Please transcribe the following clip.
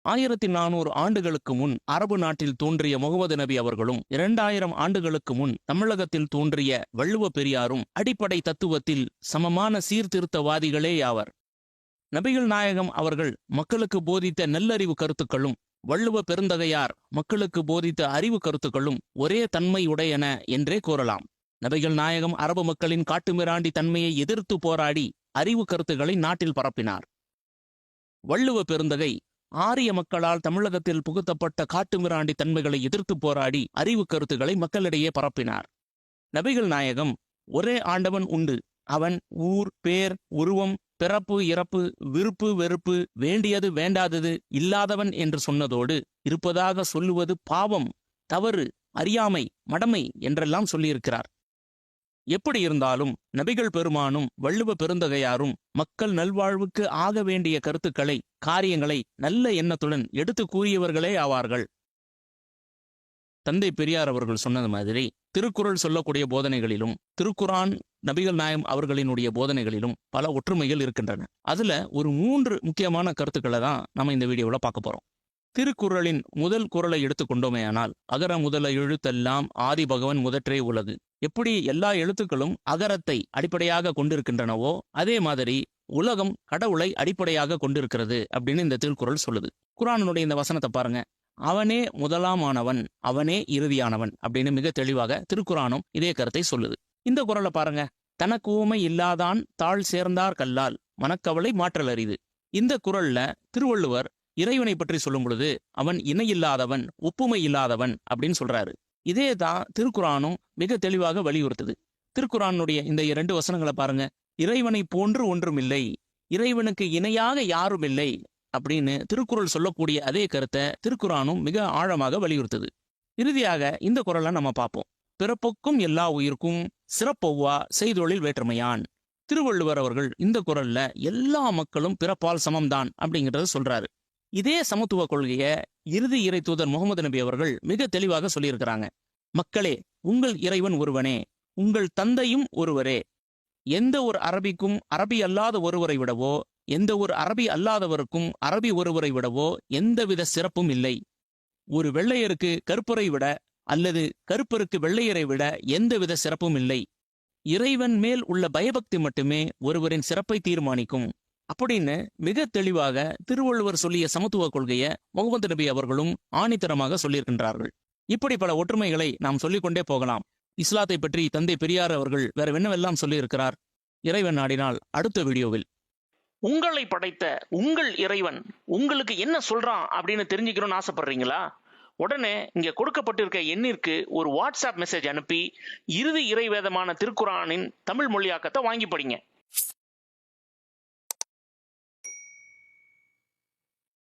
1400 ஆண்டுகளுக்கு முன் அரபு நாட்டில் தோன்றிய முகமது நபி அவர்களும் 2000 ஆண்டுகளுக்கு முன் தமிழகத்தில் தோன்றிய வள்ளுவ பெரியாரும் அடிப்படை தத்துவத்தில் சமமான சீர்திருத்தவாதிகளேயாவர். நபிகள் நாயகம் அவர்கள் மக்களுக்கு போதித்த நல்லறிவு கருத்துக்களும் வள்ளுவ பெருந்தகையார் மக்களுக்கு போதித்த அறிவு கருத்துக்களும் ஒரே தன்மையுடையன என்றே கூறலாம். நபிகள் நாயகம் அரபு மக்களின் காட்டுமிராண்டி தன்மையை எதிர்த்து போராடி அறிவு கருத்துக்களை நாட்டில் பரப்பினார். வள்ளுவ பெருந்தகை ஆரிய மக்களால் தமிழகத்தில் புகுத்தப்பட்ட காட்டுமிராண்டி தன்மைகளை எதிர்த்து போராடி அறிவு கருத்துக்களை மக்களிடையே பரப்பினார். நபிகள் நாயகம் ஒரே ஆண்டவன் உண்டு, அவன் ஊர், பேர், உருவம், பிறப்பு, இறப்பு, விருப்பு, வெறுப்பு, வேண்டியது, வேண்டாதது இல்லாதவன் என்று சொன்னதோடு இருப்பதாக சொல்லுவது பாவம், தவறு, அறியாமை, மடமை என்றெல்லாம் சொல்லியிருக்கிறார். எப்படி இருந்தாலும் நபிகள் பெருமானும் வள்ளுவ பெருந்தகையாரும் மக்கள் நல்வாழ்வுக்கு ஆக வேண்டிய கருத்துக்களை, காரியங்களை நல்ல எண்ணத்துடன் எடுத்து கூறியவர்களே ஆவார்கள். தந்தை பெரியார் அவர்கள் சொன்னது மாதிரி திருக்குறள் சொல்லக்கூடிய போதனைகளிலும் திருக்குரான் நபிகள் நாயகம் அவர்களினுடைய போதனைகளிலும் பல ஒற்றுமைகள் இருக்கின்றன. அதுல ஒரு 3 முக்கியமான கருத்துக்களை தான் நம்ம இந்த வீடியோவில் பார்க்க போறோம். திருக்குறளின் முதல் குறளை எடுத்துக்கொண்டோமேயானால், அகர முதல எழுத்தெல்லாம் ஆதி பகவன் முதற்றே உலகு. எப்படி எல்லா எழுத்துக்களும் அகரத்தை அடிப்படையாக கொண்டிருக்கின்றனவோ அதே மாதிரி உலகம் கடவுளை அடிப்படையாக கொண்டிருக்கிறது அப்படின்னு இந்த திருக்குறள் சொல்லுது. குர்ஆனுடைய இந்த வசனத்தை பாருங்க. அவனே முதலாமானவன், அவனே இறுதியானவன் அப்படின்னு மிக தெளிவாக திருக்குர்ஆனும் இதே கருத்தை சொல்லுது. இந்த குறளை பாருங்க. தனக்கு ஊமை இல்லாதான் தாழ் சேர்ந்தார் கல்லால் மனக்கவலை மாற்றல் அரிது. இந்த குறள்ல திருவள்ளுவர் இறைவனை பற்றி சொல்லும் பொழுது அவன் இணையில்லாதவன், ஒப்புமை இல்லாதவன் அப்படின்னு சொல்றாரு. இதே தான் திருக்குர்ஆனும் மிக தெளிவாக வலியுறுத்துது. திருக்குர்ஆனுடைய இந்த 2 வசனங்களை பாருங்க. இறைவனை போன்று ஒன்றுமில்லை, இறைவனுக்கு இணையாக யாரும் இல்லை அப்படின்னு திருக்குறள் சொல்லக்கூடிய அதே கருத்தை திருக்குர்ஆனும் மிக ஆழமாக வலியுறுத்துது. இறுதியாக இந்த குறளை நம்ம பார்ப்போம். பிறப்புக்கும் எல்லா உயிர்க்கும் சிறப்பொவ்வா செய்தொழில் வேற்றுமையான். திருவள்ளுவர் அவர்கள் இந்த குறள்ல எல்லா மக்களும் பிறப்பால் சமம்தான் அப்படிங்கிறத சொல்றாரு. இதே சமத்துவ கொள்கையை இறுதி இறை தூதர் முகமது நபி அவர்கள் மிக தெளிவாக சொல்லியிருக்கிறாங்க. மக்களே, உங்கள் இறைவன் ஒருவனே, உங்கள் தந்தையும் ஒருவரே. எந்த ஒரு அரபிக்கும் அரபி அல்லாத ஒருவரை விடவோ, எந்த ஒரு அரபி அல்லாதவருக்கும் அரபி ஒருவரை விடவோ எந்தவித சிறப்பும் இல்லை. ஒரு வெள்ளையருக்கு கருப்பரை விட அல்லது கருப்பருக்கு வெள்ளையரை விட எந்தவித சிறப்பும் இல்லை. இறைவன் மேல் உள்ள பயபக்தி மட்டுமே ஒருவரின் சிறப்பை தீர்மானிக்கும் அப்படின்னு மிக தெளிவாக திருவள்ளுவர் சொல்லிய சமத்துவ கொள்கையை முகமது நபி அவர்களும் ஆணித்தரமாக சொல்லியிருக்கின்றார்கள். இப்படி பல ஒற்றுமைகளை நாம் சொல்லிக்கொண்டே போகலாம். இஸ்லாத்தை பற்றி தந்தை பெரியார் அவர்கள் வேற என்னவெல்லாம் சொல்லியிருக்கிறார்? இறைவன் நாடினால் அடுத்த வீடியோவில். உங்களை படைத்த உங்கள் இறைவன் உங்களுக்கு என்ன சொல்றான் அப்படின்னு தெரிஞ்சுக்கணும்னு ஆசைப்படுறீங்களா? உடனே இங்க கொடுக்கப்பட்டிருக்க எண்ணிற்கு ஒரு வாட்ஸ்அப் மெசேஜ் அனுப்பி இறுதி இறை வேதமான திருக்குர்ஆனின் தமிழ் மொழியாக்கத்தை வாங்கி படிங்க.